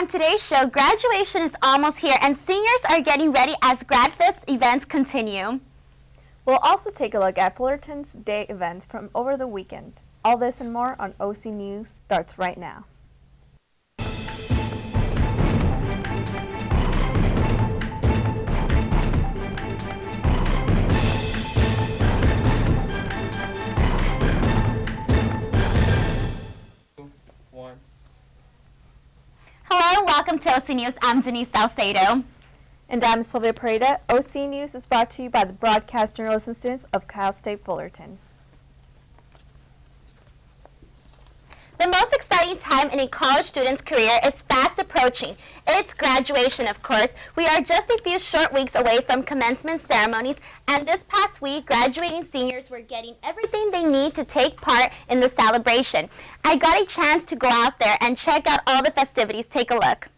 On today's show, graduation is almost here and seniors are getting ready as GradFest events continue. We'll also take a look at Fullerton's Day events from over the weekend. All this and more on OC News starts right now. Hello, welcome to OC News. I'm Denise Salcedo. And I'm Sylvia Pareda. OC News is brought to you by the broadcast journalism students of Cal State Fullerton. The most exciting time in a college student's career is fast approaching. It's graduation, of course. We are just a few short weeks away from commencement ceremonies, and this past week, graduating seniors were getting everything they need to take part in the celebration. I got a chance to go out there and check out all the festivities. Take a look.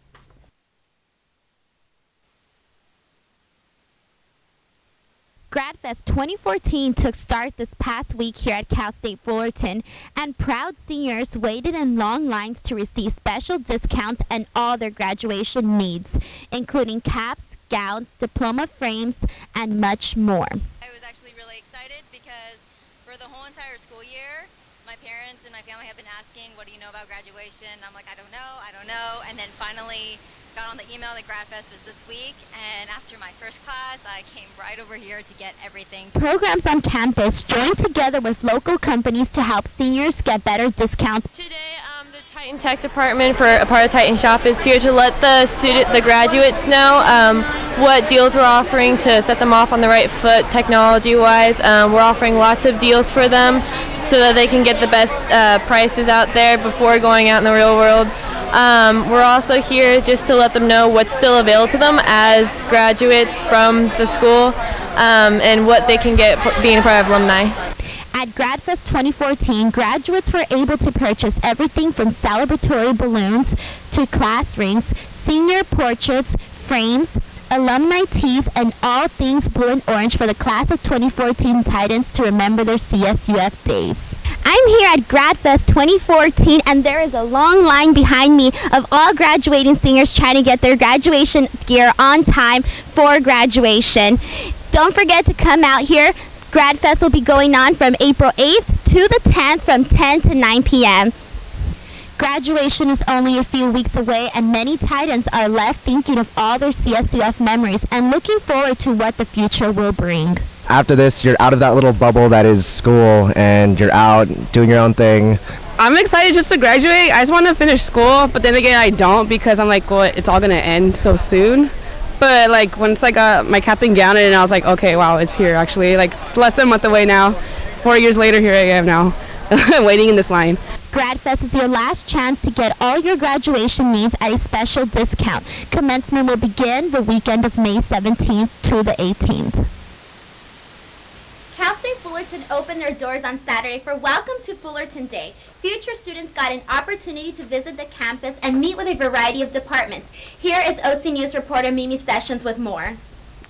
GradFest 2014 took start this past week here at Cal State Fullerton, and proud seniors waited in long lines to receive special discounts and all their graduation needs, including caps, gowns, diploma frames, and much more. I was actually really excited because for the whole entire school year, my parents and my family have been asking, what do you know about graduation? I'm like, I don't know. And then finally got on the email that GradFest was this week, and after my first class, I came right over here to get everything. Programs on campus joined together with local companies to help seniors get better discounts. Today, the Titan Tech Department, for a part of Titan Shop, is here to let the graduates know what deals we're offering to set them off on the right foot technology-wise. We're offering lots of deals for them so that they can get the best prices out there before going out in the real world. We're also here just to let them know what's still available to them as graduates from the school and what they can get being a part of alumni. At GradFest 2014, graduates were able to purchase everything from celebratory balloons to class rings, senior portraits, frames, alumni tees, and all things blue and orange for the class of 2014 Titans to remember their CSUF days. I'm here at GradFest 2014, and there is a long line behind me of all graduating seniors trying to get their graduation gear on time for graduation. Don't forget to come out here. GradFest will be going on from April 8th to the 10th from 10 to 9 p.m. Graduation is only a few weeks away, and many Titans are left thinking of all their CSUF memories and looking forward to what the future will bring. After this, you're out of that little bubble that is school, and you're out doing your own thing. I'm excited just to graduate. I just want to finish school, but then again, I don't, because I'm like, well, it's all going to end so soon. But like once I got my cap and gown and I was like, okay, wow, it's here actually. Like it's less than a month away now. 4 years later, here I am now, waiting in this line. GradFest is your last chance to get all your graduation needs at a special discount. Commencement will begin the weekend of May 17th to the 18th. Cal State Fullerton opened their doors on Saturday for Welcome to Fullerton Day. Future students got an opportunity to visit the campus and meet with a variety of departments. Here is OC News reporter Mimi Sessions with more.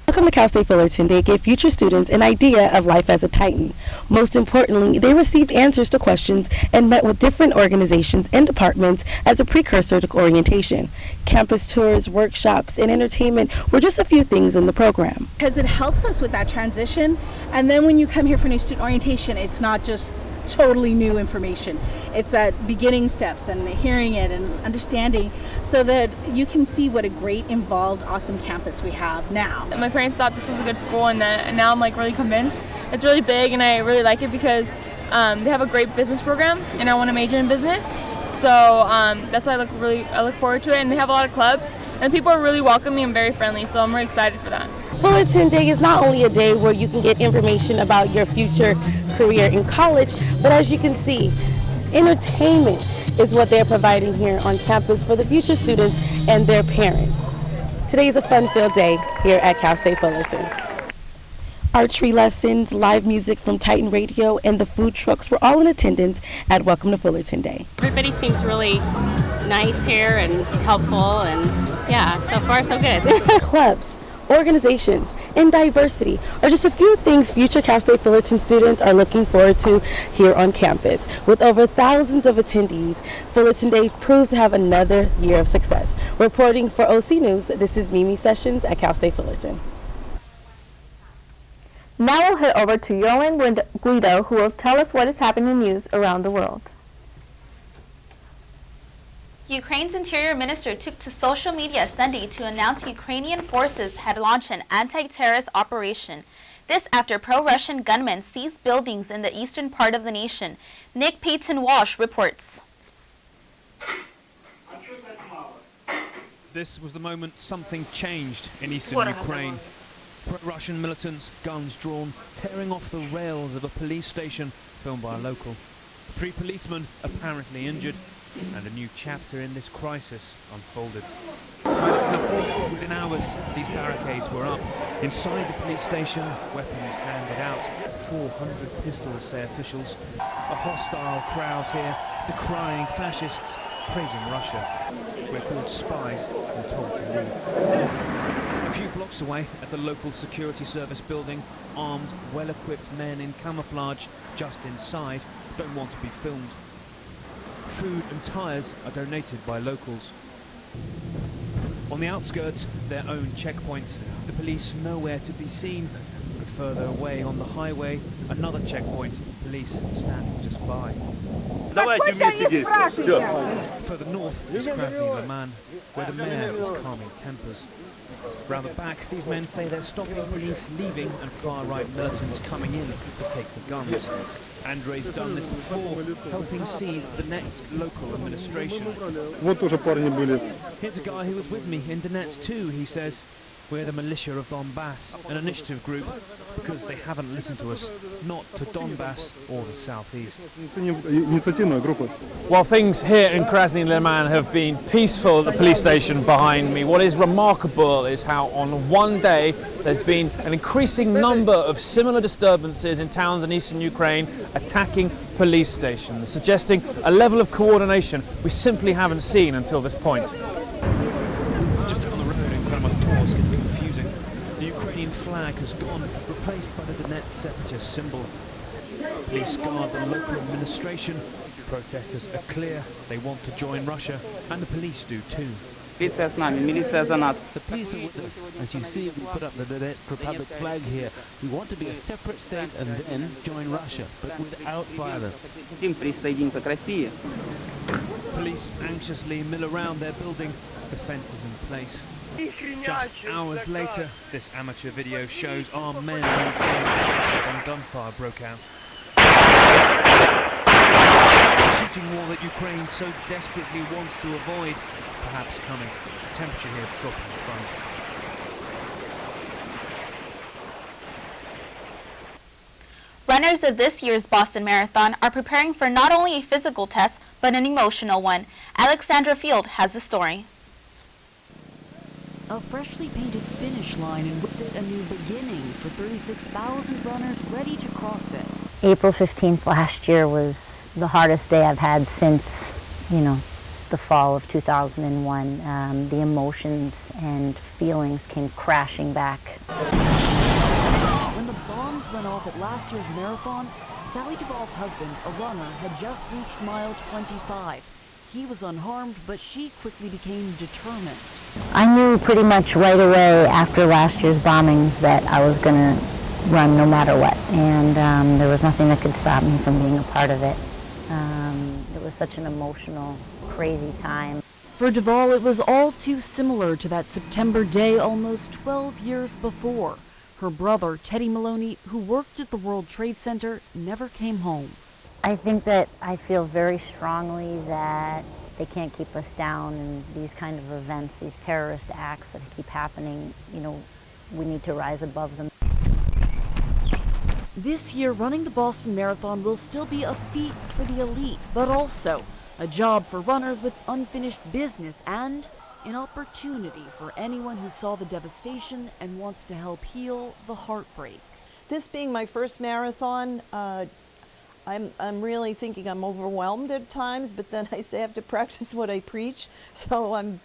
Welcome to Cal State Fullerton Day gave future students an idea of life as a Titan. Most importantly, they received answers to questions and met with different organizations and departments as a precursor to orientation. Campus tours, workshops, and entertainment were just a few things in the program. Because it helps us with that transition, and then when you come here for new student orientation, it's not just totally new information. It's at beginning steps and hearing it and understanding so that you can see what a great, involved, awesome campus we have now. My parents thought this was a good school, and now I'm like really convinced. It's really big, and I really like it because they have a great business program, and I want to major in business. So that's why I look forward to it, and they have a lot of clubs, and people are really welcoming and very friendly, so I'm really excited for that. Fullerton Day is not only a day where you can get information about your future career in college, but as you can see, entertainment is what they're providing here on campus for the future students and their parents. Today is a fun-filled day here at Cal State Fullerton. Archery lessons, live music from Titan Radio, and the food trucks were all in attendance at Welcome to Fullerton Day. Everybody seems really nice here and helpful, and yeah, so far so good. Clubs, organizations, and diversity are just a few things future Cal State Fullerton students are looking forward to here on campus. With over thousands of attendees, Fullerton Day proved to have another year of success. Reporting for OC News, this is Mimi Sessions at Cal State Fullerton. Now we'll head over to Yolanda Guido, who will tell us what is happening in news around the world. Ukraine's interior minister took to social media Sunday to announce Ukrainian forces had launched an anti-terrorist operation. This after pro-Russian gunmen seized buildings in the eastern part of the nation. Nick Payton-Walsh reports. This was the moment something changed in eastern Ukraine. Pro-Russian militants, guns drawn, tearing off the rails of a police station, filmed by a local. 3 policemen apparently injured, and a new chapter in this crisis unfolded. Within hours, these barricades were up. Inside the police station, weapons handed out. 400 pistols, say officials. A hostile crowd here, decrying fascists, praising Russia. We're called spies and told to leave. A few blocks away, at the local security service building, armed, well-equipped men in camouflage just inside don't want to be filmed. Food and tyres are donated by locals. On the outskirts, their own checkpoint. The police nowhere to be seen. But further away on the highway, another checkpoint. Police standing just by. Further north is Krasny Liman, where the mayor is calming tempers. Round the back, these men say they're stopping police leaving and far-right militants coming in to take the guns. Andrei's done this before, helping seize the next local administration. Here's a guy who was with me in Donetsk too, he says. We're the militia of Donbass, an initiative group, because they haven't listened to us, not to Donbass or the southeast. While things here in Krasny Liman have been peaceful at the police station behind me, what is remarkable is how on one day there's been an increasing number of similar disturbances in towns in eastern Ukraine attacking police stations, suggesting a level of coordination we simply haven't seen until this point. Just down the road in Kramatorsk is confusing. The Ukrainian flag has gone, replaced by the Donetsk separatist symbol. Police guard the local administration. Protesters are clear they want to join Russia, and the police do too. The police are with us. As you see, we put up the Donetsk Republic flag here. We want to be a separate state and then join Russia, but without violence. Police anxiously mill around their building, defences in place. Just hours later, this amateur video shows armed men when gunfire broke out. A shooting war that Ukraine so desperately wants to avoid, perhaps coming. The temperature here dropping in front. Runners of this year's Boston Marathon are preparing for not only a physical test, but an emotional one. Alexandra Field has the story. A freshly painted finish line and with it a new beginning for 36,000 runners ready to cross it. April 15th last year was the hardest day I've had since, the fall of 2001. The emotions and feelings came crashing back. When the bombs went off at last year's marathon, Sally Duvall's husband, a runner, had just reached mile 25. He was unharmed, but she quickly became determined. I knew pretty much right away after last year's bombings that I was going to run no matter what, and there was nothing that could stop me from being a part of it. It was such an emotional, crazy time. For Duvall, it was all too similar to that September day almost 12 years before. Her brother, Teddy Maloney, who worked at the World Trade Center, never came home. I think that I feel very strongly that they can't keep us down, and these kind of events, these terrorist acts that keep happening, we need to rise above them. This year, running the Boston Marathon will still be a feat for the elite, but also a job for runners with unfinished business and an opportunity for anyone who saw the devastation and wants to help heal the heartbreak. This being my first marathon, I'm really thinking I'm overwhelmed at times, but then I say I have to practice what I preach, so I'm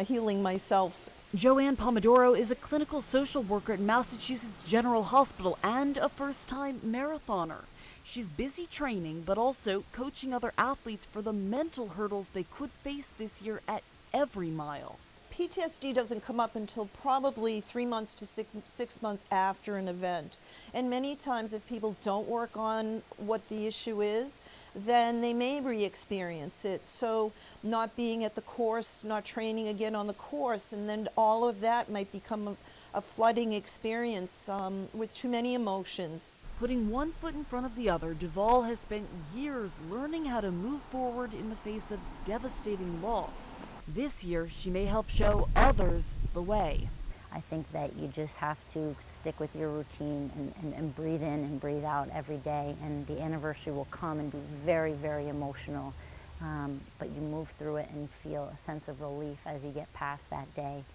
healing myself Joanne Pomodoro is a clinical social worker at Massachusetts General Hospital and a first-time marathoner. She's busy training, but also coaching other athletes for the mental hurdles they could face this year at every mile. PTSD doesn't come up until probably 3 months to 6 months after an event. And many times if people don't work on what the issue is, then they may re-experience it. So not being at the course, not training again on the course, and then all of that might become a flooding experience with too many emotions. Putting one foot in front of the other, Duvall has spent years learning how to move forward in the face of devastating loss. This year, she may help show others the way. I think that you just have to stick with your routine and breathe in and breathe out every day, and the anniversary will come and be very, very emotional, but you move through it and feel a sense of relief as you get past that day.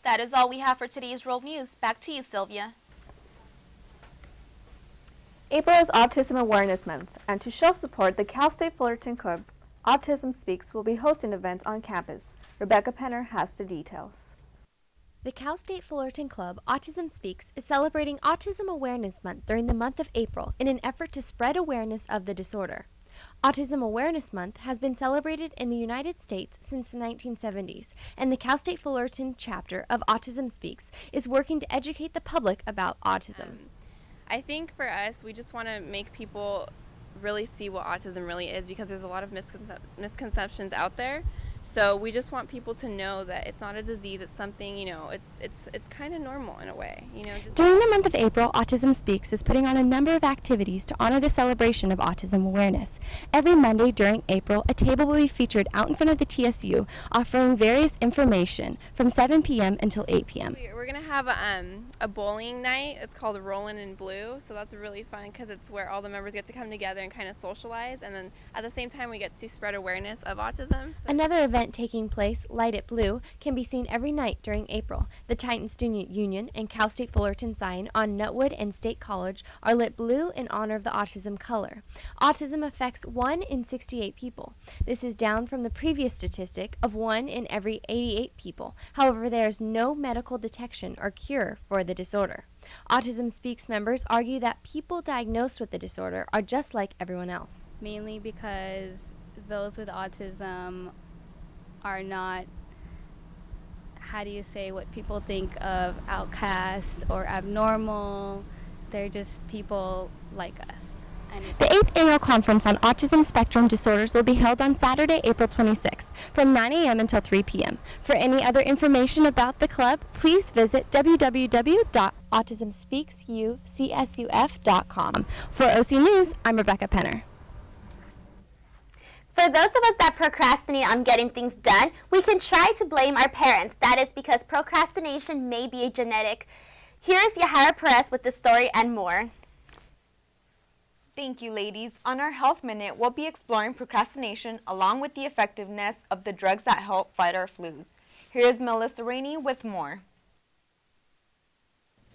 That is all we have for today's World News. Back to you, Sylvia. April is Autism Awareness Month, and to show support, the Cal State Fullerton Club Autism Speaks will be hosting events on campus. Rebecca Penner has the details. The Cal State Fullerton Club Autism Speaks is celebrating Autism Awareness Month during the month of April in an effort to spread awareness of the disorder. Autism Awareness Month has been celebrated in the United States since the 1970s, and the Cal State Fullerton chapter of Autism Speaks is working to educate the public about autism. I think for us, we just want to make people really see what autism really is, because there's a lot of misconceptions out there. So we just want people to know that it's not a disease, it's something, it's kind of normal in a way, During the month of April, Autism Speaks is putting on a number of activities to honor the celebration of autism awareness. Every Monday during April, a table will be featured out in front of the TSU offering various information from 7 p.m. until 8 p.m. We're going to have a bowling night. It's called Rollin' in Blue, so that's really fun because it's where all the members get to come together and kind of socialize, and then at the same time we get to spread awareness of autism. Another event taking place, Light It Blue, can be seen every night during April. The Titan Student Union and Cal State Fullerton sign on Nutwood and State College are lit blue in honor of the autism color. Autism affects 1 in 68 people. This is down from the previous statistic of 1 in every 88 people. However, there is no medical detection or cure for the disorder. Autism Speaks members argue that people diagnosed with the disorder are just like everyone else. Mainly because those with autism are not, how do you say, what people think of outcast or abnormal. They're just people like us. The 8th Annual Conference on Autism Spectrum Disorders will be held on Saturday, April 26th, from 9 a.m. until 3 p.m. For any other information about the club, please visit www.autismspeakscsuf.com. For OC News, I'm Rebecca Penner. For those of us that procrastinate on getting things done, we can try to blame our parents. That is because procrastination may be a genetic. Here is Yahara Perez with the story and more. Thank you, ladies. On our Health Minute, we'll be exploring procrastination along with the effectiveness of the drugs that help fight our flus. Here is Melissa Rainey with more.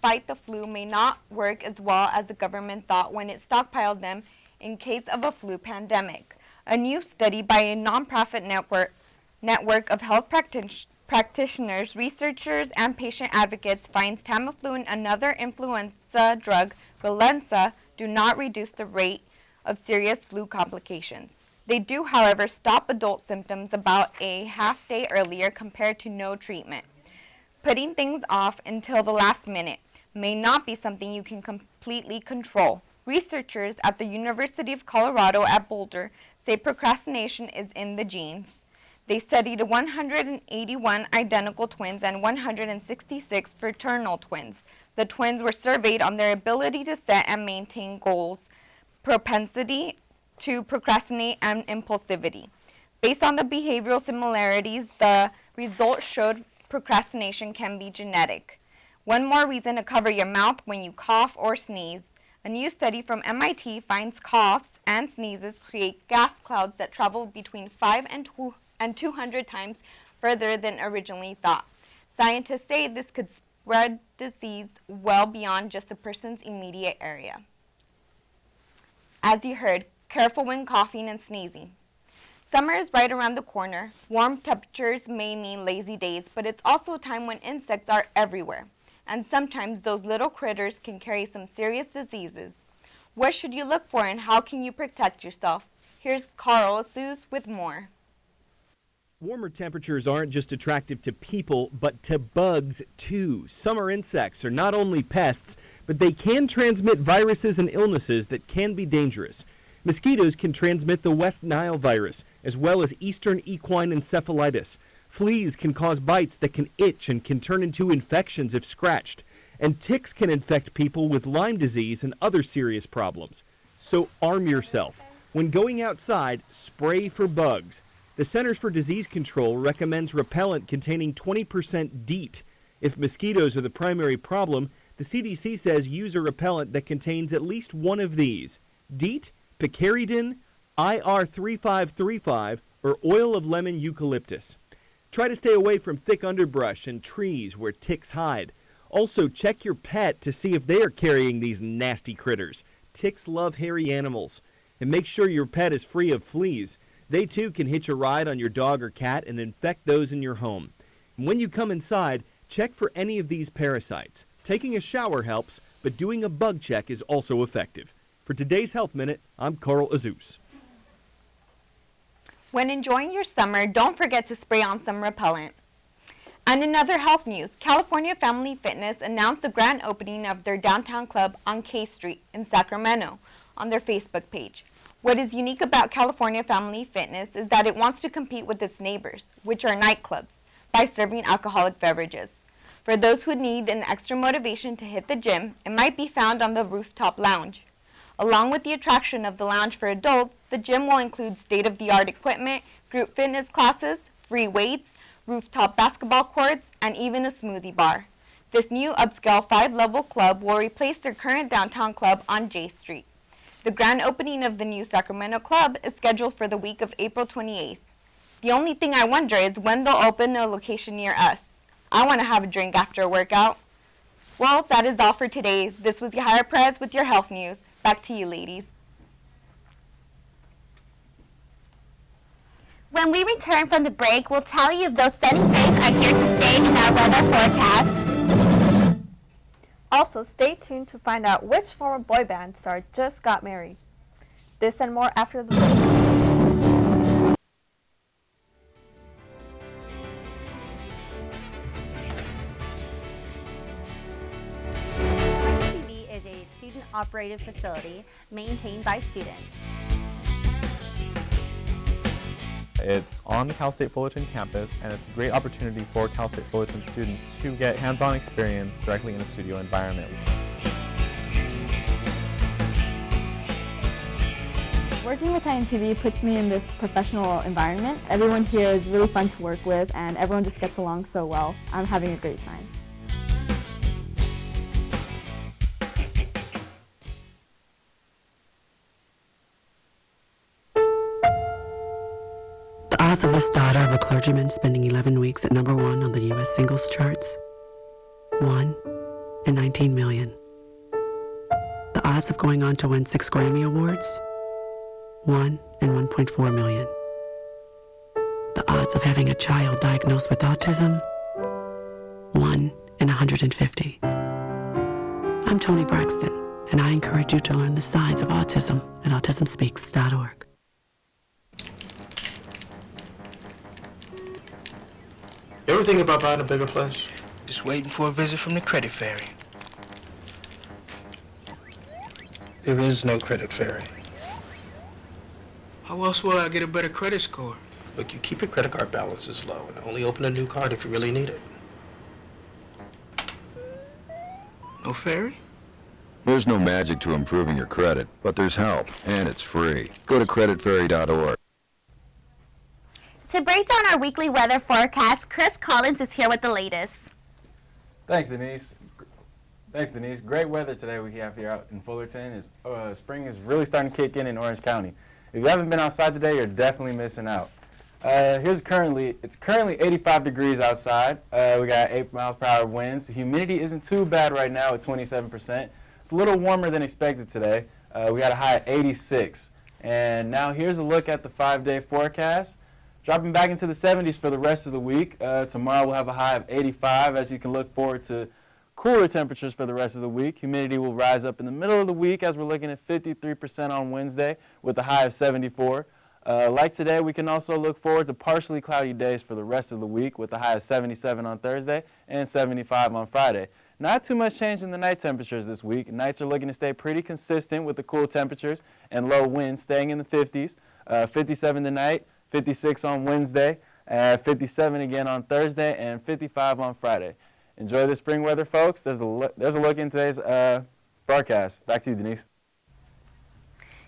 Fight the flu may not work as well as the government thought when it stockpiled them in case of a flu pandemic. A new study by a nonprofit network of health practitioners, researchers, and patient advocates finds Tamiflu and another influenza drug, Relenza, do not reduce the rate of serious flu complications. They do, however, stop adult symptoms about a half day earlier compared to no treatment. Putting things off until the last minute may not be something you can completely control. Researchers at the University of Colorado at Boulder say procrastination is in the genes. They studied 181 identical twins and 166 fraternal twins. The twins were surveyed on their ability to set and maintain goals, propensity to procrastinate, and impulsivity. Based on the behavioral similarities, the results showed procrastination can be genetic. One more reason to cover your mouth when you cough or sneeze. A new study from MIT finds coughs and sneezes create gas clouds that travel between 5 and 200 times further than originally thought. Scientists say this could spread disease well beyond just a person's immediate area. As you heard, careful when coughing and sneezing. Summer is right around the corner. Warm temperatures may mean lazy days, but it's also a time when insects are everywhere. And sometimes those little critters can carry some serious diseases. What should you look for and how can you protect yourself? Here's Carl Seuss with more. Warmer temperatures aren't just attractive to people, but to bugs too. Summer insects are not only pests, but they can transmit viruses and illnesses that can be dangerous. Mosquitoes can transmit the West Nile virus, as well as Eastern equine encephalitis. Fleas can cause bites that can itch and can turn into infections if scratched. And ticks can infect people with Lyme disease and other serious problems. So arm yourself. When going outside, spray for bugs. The Centers for Disease Control recommends repellent containing 20% DEET. If mosquitoes are the primary problem, the CDC says use a repellent that contains at least one of these: DEET, picaridin, IR3535, or oil of lemon eucalyptus. Try to stay away from thick underbrush and trees where ticks hide. Also, check your pet to see if they are carrying these nasty critters. Ticks love hairy animals. And make sure your pet is free of fleas. They too can hitch a ride on your dog or cat and infect those in your home. And when you come inside, check for any of these parasites. Taking a shower helps, but doing a bug check is also effective. For today's Health Minute, I'm Carl Azus. When enjoying your summer, don't forget to spray on some repellent. And in other health news, California Family Fitness announced the grand opening of their downtown club on K Street in Sacramento on their Facebook page. What is unique about California Family Fitness is that it wants to compete with its neighbors, which are nightclubs, by serving alcoholic beverages. For those who need an extra motivation to hit the gym, it might be found on the rooftop lounge. Along with the attraction of the lounge for adults, the gym will include state-of-the-art equipment, group fitness classes, free weights, rooftop basketball courts, and even a smoothie bar. This new upscale 5-level club will replace their current downtown club on J Street. The grand opening of the new Sacramento club is scheduled for the week of April 28th. The only thing I wonder is when they'll open a location near us. I want to have a drink after a workout. Well, that is all for today. This was Yahira Perez with your health news. Back to you, ladies. When we return from the break, we'll tell you if those sunny days are here to stay in our weather forecast. Also, stay tuned to find out which former boy band star just got married. This and more after the break. TV is a student-operated facility maintained by students. It's on the Cal State Fullerton campus, and it's a great opportunity for Cal State Fullerton students to get hands-on experience directly in a studio environment. Working with Titan TV puts me in this professional environment. Everyone here is really fun to work with, and everyone just gets along so well. I'm having a great time. The odds of this daughter of a clergyman spending 11 weeks at #1 on the U.S. singles charts? 1 in 19 million. The odds of going on to win 6 Grammy Awards? 1 in 1.4 million. The odds of having a child diagnosed with autism? 1 in 150. I'm Toni Braxton, and I encourage you to learn the signs of autism at autismspeaks.org. You ever think about buying a bigger place? Just waiting for a visit from the credit fairy. There is no credit fairy. How else will I get a better credit score? Look, you keep your credit card balances low and only open a new card if you really need it. No fairy? There's no magic to improving your credit, but there's help, and it's free. Go to creditfairy.org. To break down our weekly weather forecast, Chris Collins is here with the latest. Thanks, Denise. Great weather today we have here out in Fullerton. Spring is really starting to kick in Orange County. If you haven't been outside today, you're definitely missing out. It's currently 85 degrees outside. We got 8 miles per hour winds. The humidity isn't too bad right now at 27%. It's a little warmer than expected today. We got a high at 86. And now here's a look at the 5-day forecast. Dropping back into the 70s for the rest of the week. Tomorrow we'll have a high of 85, as you can look forward to cooler temperatures for the rest of the week. Humidity will rise up in the middle of the week as we're looking at 53% on Wednesday with a high of 74. Like today, we can also look forward to partially cloudy days for the rest of the week with a high of 77 on Thursday and 75 on Friday. Not too much change in the night temperatures this week. Nights are looking to stay pretty consistent with the cool temperatures and low winds staying in the 50s. 57 tonight, 56 on Wednesday, 57 again on Thursday, and 55 on Friday. Enjoy the spring weather, folks. There's a look in today's forecast. Back to you, Denise.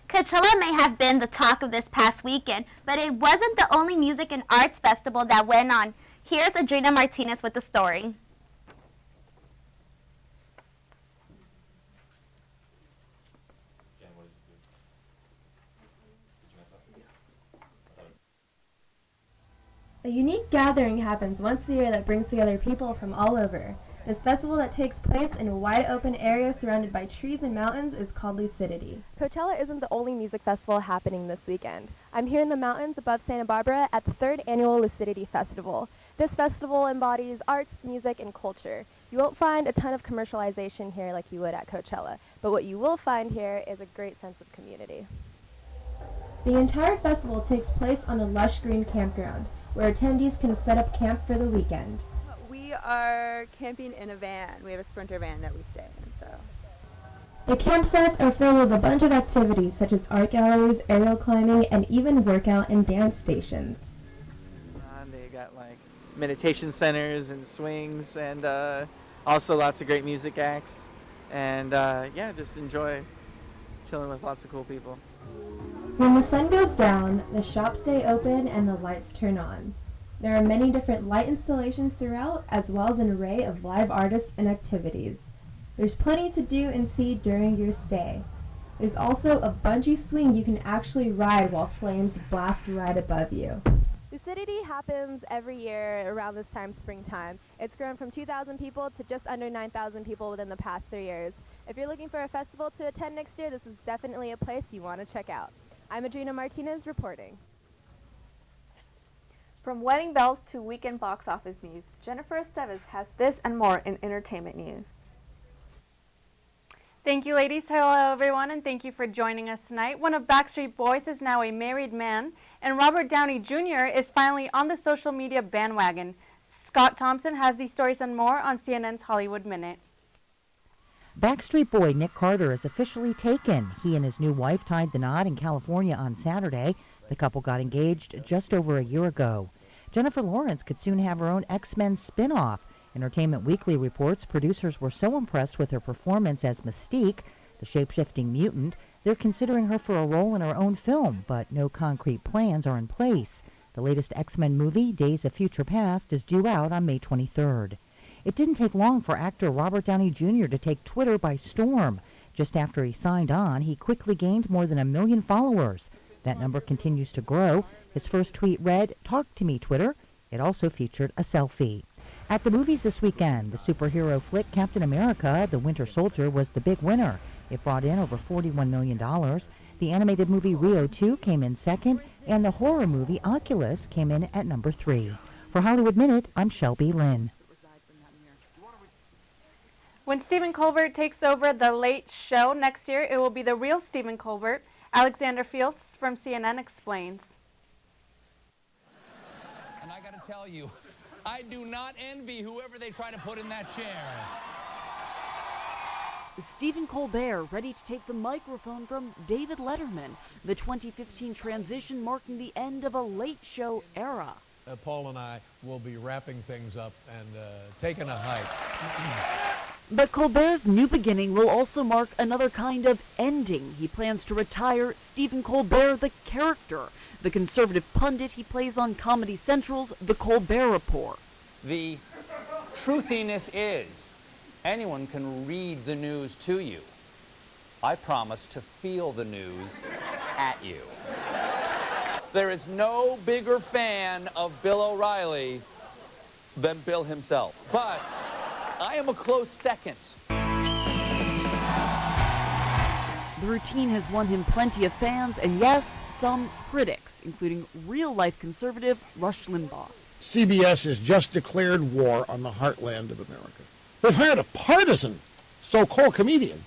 Coachella may have been the talk of this past weekend, but it wasn't the only music and arts festival that went on. Here's Adrina Martinez with the story. A unique gathering happens once a year that brings together people from all over. This festival that takes place in a wide open area surrounded by trees and mountains is called Lucidity. Coachella isn't the only music festival happening this weekend. I'm here in the mountains above Santa Barbara at the 3rd annual Lucidity Festival. This festival embodies arts, music, and culture. You won't find a ton of commercialization here like you would at Coachella, but what you will find here is a great sense of community. The entire festival takes place on a lush green campground, where attendees can set up camp for the weekend. We are camping in a van. We have a Sprinter van that we stay in. So the campsites are filled with a bunch of activities such as art galleries, aerial climbing, and even workout and dance stations. They got like meditation centers and swings, and also lots of great music acts. And yeah, just enjoy chilling with lots of cool people. When the sun goes down, the shops stay open and the lights turn on. There are many different light installations throughout, as well as an array of live artists and activities. There's plenty to do and see during your stay. There's also a bungee swing you can actually ride while flames blast right above you. Lucidity happens every year around this time, springtime. It's grown from 2,000 people to just under 9,000 people within the past 3 years. If you're looking for a festival to attend next year, this is definitely a place you want to check out. I'm Adrina Martinez reporting. From wedding bells to weekend box office news, Jennifer Esteves has this and more in entertainment news. Thank you, ladies. Hello, everyone, and thank you for joining us tonight. One of Backstreet Boys is now a married man, and Robert Downey Jr. is finally on the social media bandwagon. Scott Thompson has these stories and more on CNN's Hollywood Minute. Backstreet Boy Nick Carter is officially taken. He and his new wife tied the knot in California on Saturday. The couple got engaged just over a year ago. Jennifer Lawrence could soon have her own X-Men spin-off. Entertainment Weekly reports producers were so impressed with her performance as Mystique, the shape-shifting mutant, they're considering her for a role in her own film, but no concrete plans are in place. The latest X-Men movie, Days of Future Past, is due out on May 23rd. It didn't take long for actor Robert Downey Jr. to take Twitter by storm. Just after he signed on, he quickly gained more than 1 million followers. That number continues to grow. His first tweet read, "Talk to me, Twitter." It also featured a selfie. At the movies this weekend, the superhero flick Captain America, The Winter Soldier, was the big winner. It brought in over $41 million. The animated movie Rio 2 came in second, and the horror movie Oculus came in at number 3. For Hollywood Minute, I'm Shelby Lynn. When Stephen Colbert takes over The Late Show next year, it will be the real Stephen Colbert. Alexander Fields from CNN explains. And I got to tell you, I do not envy whoever they try to put in that chair. Stephen Colbert ready to take the microphone from David Letterman, the 2015 transition marking the end of a Late Show era. Paul and I will be wrapping things up and taking a hike. But Colbert's new beginning will also mark another kind of ending. He plans to retire Stephen Colbert, the character, the conservative pundit he plays on Comedy Central's The Colbert Report. The truthiness is, anyone can read the news to you. I promise to feel the news at you. There is no bigger fan of Bill O'Reilly than Bill himself, but I am a close second. The routine has won him plenty of fans and, yes, some critics, including real-life conservative Rush Limbaugh. CBS has just declared war on the heartland of America. They've hired a partisan so-called comedian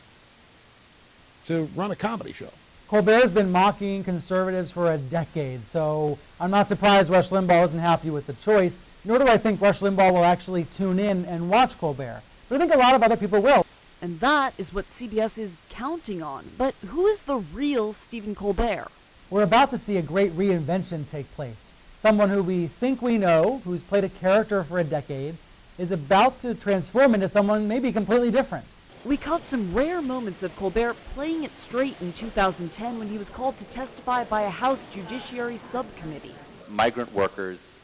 to run a comedy show. Colbert's been mocking conservatives for a decade, so I'm not surprised Rush Limbaugh isn't happy with the choice, nor do I think Rush Limbaugh will actually tune in and watch Colbert. But I think a lot of other people will. And that is what CBS is counting on. But who is the real Stephen Colbert? We're about to see a great reinvention take place. Someone who we think we know, who's played a character for a decade, is about to transform into someone maybe completely different. We caught some rare moments of Colbert playing it straight in 2010 when he was called to testify by a House Judiciary Subcommittee. Migrant workers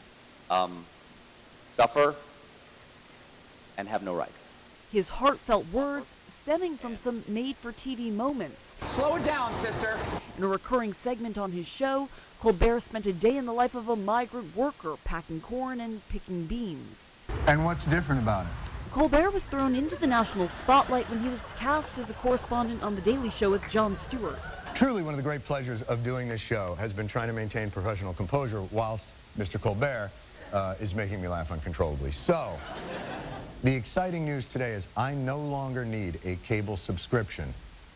suffer and have no rights. His heartfelt words stemming from some made-for-TV moments. Slow it down, sister. In a recurring segment on his show, Colbert spent a day in the life of a migrant worker, packing corn and picking beans. And what's different about it? Colbert was thrown into the national spotlight when he was cast as a correspondent on The Daily Show with Jon Stewart. Truly, one of the great pleasures of doing this show has been trying to maintain professional composure whilst Mr. Colbert is making me laugh uncontrollably. So, the exciting news today is I no longer need a cable subscription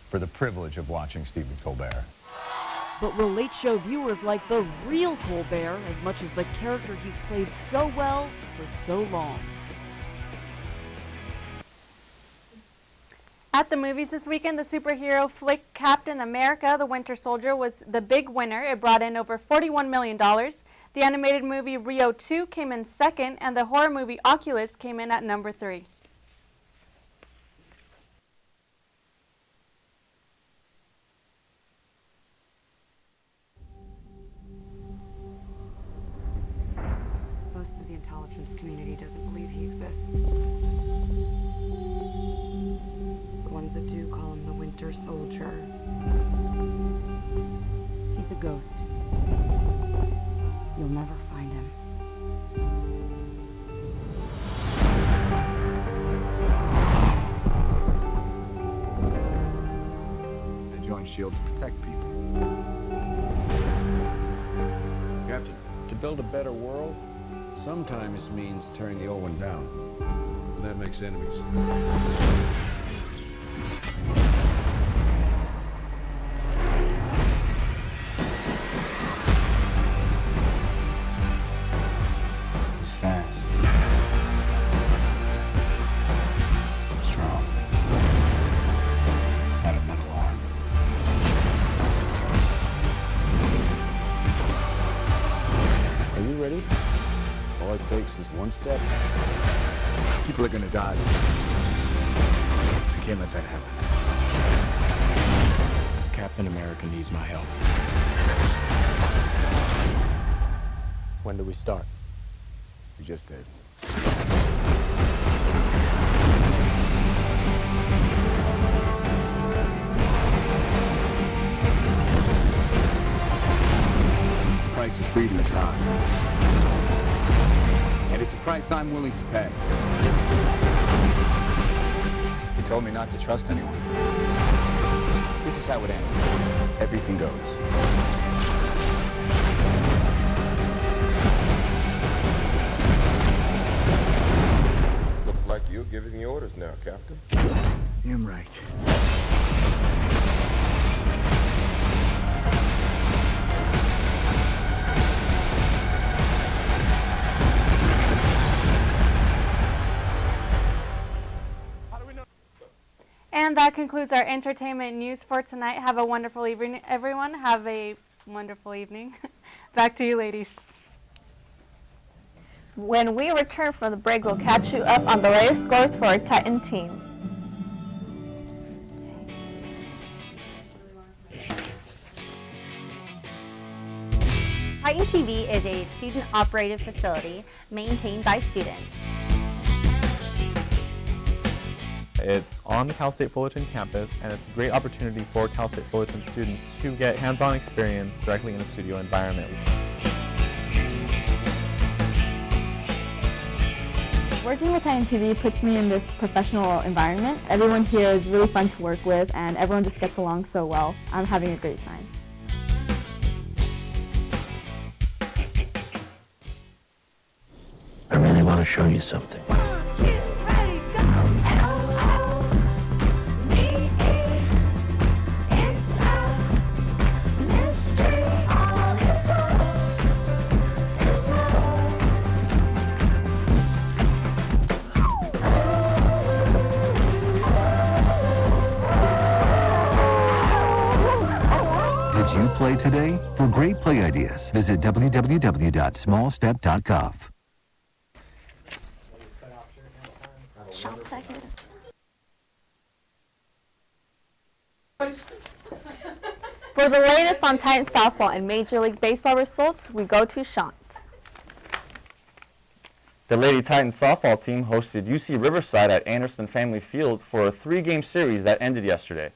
for the privilege of watching Stephen Colbert. But will Late Show viewers like the real Colbert as much as the character he's played so well for so long? At the movies this weekend, the superhero flick Captain America: The Winter Soldier was the big winner. It brought in over $41 million. The animated movie Rio 2 came in second, and the horror movie Oculus came in at number 3. Most of the intelligence community doesn't believe he exists. The ones that do call him the Winter Soldier. He's a ghost. You'll never find him. I joined S.H.I.E.L.D. to protect people. Captain, to build a better world, sometimes means tearing the old one down. And that makes enemies. Fast. Strong. Had a metal arm. Are you ready? All it takes is one step. People are gonna die. I can't let that happen. Captain America needs my help. When do we start? We just did. The price of freedom is high. And it's a price I'm willing to pay. You told me not to trust anyone. This is how it ends. Everything goes. Looks like you're giving the orders now, Captain. I'm right. And that concludes our entertainment news for tonight. Have a wonderful evening, everyone. Have a wonderful evening. Back to you, ladies. When we return from the break, we'll catch you up on the latest scores for our Titan teams. Titan TV is a student-operated facility maintained by students. It's on the Cal State Fullerton campus, and it's a great opportunity for Cal State Fullerton students to get hands-on experience directly in a studio environment. Working with Titan TV puts me in this professional environment. Everyone here is really fun to work with and everyone just gets along so well. I'm having a great time. I really want to show you something. Did you play today? For great play ideas, visit www.smallstep.gov. Shot seconds. For the latest on Titans softball and Major League Baseball results, we go to Shant. The Lady Titans softball team hosted UC Riverside at Anderson Family Field for a 3-game series that ended yesterday.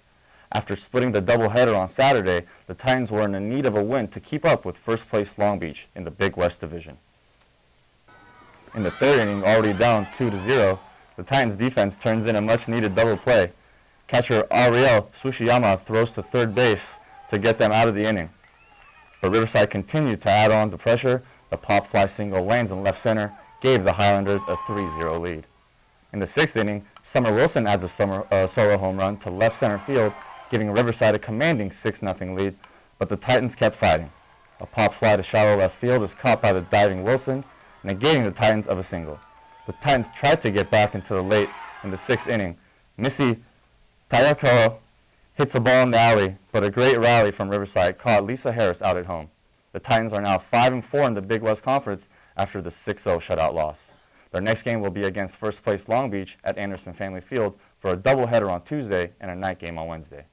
After splitting the doubleheader on Saturday, the Titans were in need of a win to keep up with first-place Long Beach in the Big West Division. In the third inning, already down 2-0, the Titans defense turns in a much-needed double play. Catcher Ariel Sushiyama throws to third base to get them out of the inning. But Riverside continued to add on the pressure. The pop fly single lands in left center, gave the Highlanders a 3-0 lead. In the sixth inning, Summer Wilson adds a solo home run to left center field, giving Riverside a commanding 6-0 lead, but the Titans kept fighting. A pop fly to shallow left field is caught by the diving Wilson, negating the Titans of a single. The Titans tried to get back into the late in the sixth inning. Missy Tayako hits a ball in the alley, but a great rally from Riverside caught Lisa Harris out at home. The Titans are now 5-4 in the Big West Conference after the 6-0 shutout loss. Their next game will be against first place Long Beach at Anderson Family Field for a doubleheader on Tuesday and a night game on Wednesday.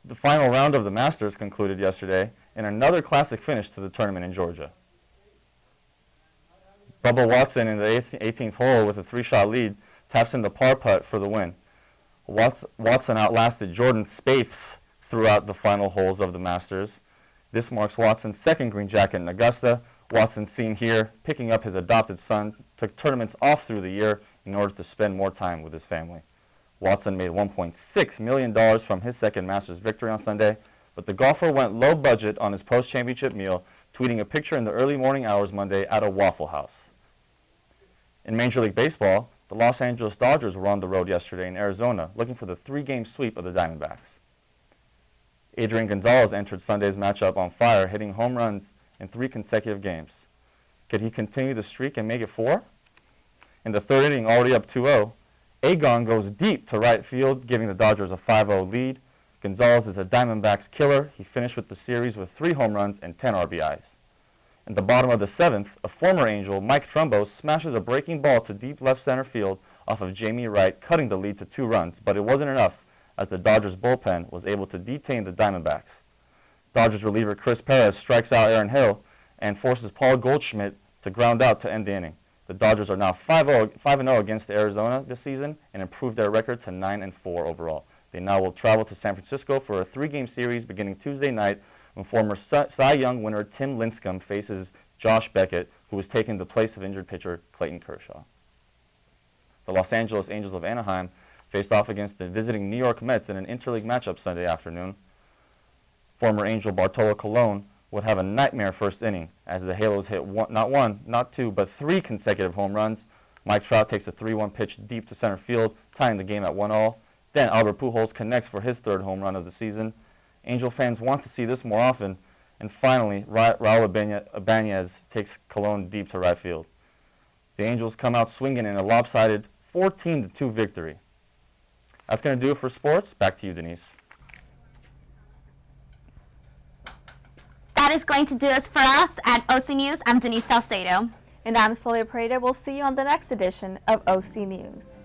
The final round of the Masters concluded yesterday in another classic finish to the tournament in Georgia. Bubba Watson in the 18th hole with a 3-shot lead taps in the par putt for the win. Watson outlasted Jordan Spieth's throughout the final holes of the Masters. This marks Watson's second green jacket in Augusta. Watson, seen here picking up his adopted son, took tournaments off through the year in order to spend more time with his family. Watson made $1.6 million from his second Masters victory on Sunday, but the golfer went low budget on his post-championship meal, tweeting a picture in the early morning hours Monday at a Waffle House. In Major League Baseball, the Los Angeles Dodgers were on the road yesterday in Arizona, looking for the 3-game sweep of the Diamondbacks. Adrian Gonzalez entered Sunday's matchup on fire, hitting home runs in 3 consecutive games. Could he continue the streak and make it 4? In the third inning, already up 2-0, Agon goes deep to right field, giving the Dodgers a 5-0 lead. Gonzalez is a Diamondbacks killer. He finished with the series with 3 home runs and 10 RBIs. In the bottom of the 7th, a former Angel, Mike Trumbo, smashes a breaking ball to deep left center field off of Jamie Wright, cutting the lead to 2 runs, but it wasn't enough as the Dodgers bullpen was able to detain the Diamondbacks. Dodgers reliever Chris Perez strikes out Aaron Hill and forces Paul Goldschmidt to ground out to end the inning. The Dodgers are now 5-0 against Arizona this season and improved their record to 9-4 overall. They now will travel to San Francisco for a 3-game series beginning Tuesday night when former Cy Young winner Tim Lincecum faces Josh Beckett, who is taking the place of injured pitcher Clayton Kershaw. The Los Angeles Angels of Anaheim faced off against the visiting New York Mets in an interleague matchup Sunday afternoon. Former Angel Bartolo Colon would have a nightmare first inning as the Halos hit not 1, not 2, but 3 consecutive home runs. Mike Trout takes a 3-1 pitch deep to center field, tying the game at 1-all. Then Albert Pujols connects for his 3rd home run of the season. Angel fans want to see this more often. And finally, Raul Ibanez takes Colon deep to right field. The Angels come out swinging in a lopsided 14-2 victory. That's going to do it for sports. Back to you, Denise. That is going to do us for us at OC News. I'm Denise Salcedo. And I'm Celia Pareda. We'll see you on the next edition of OC News.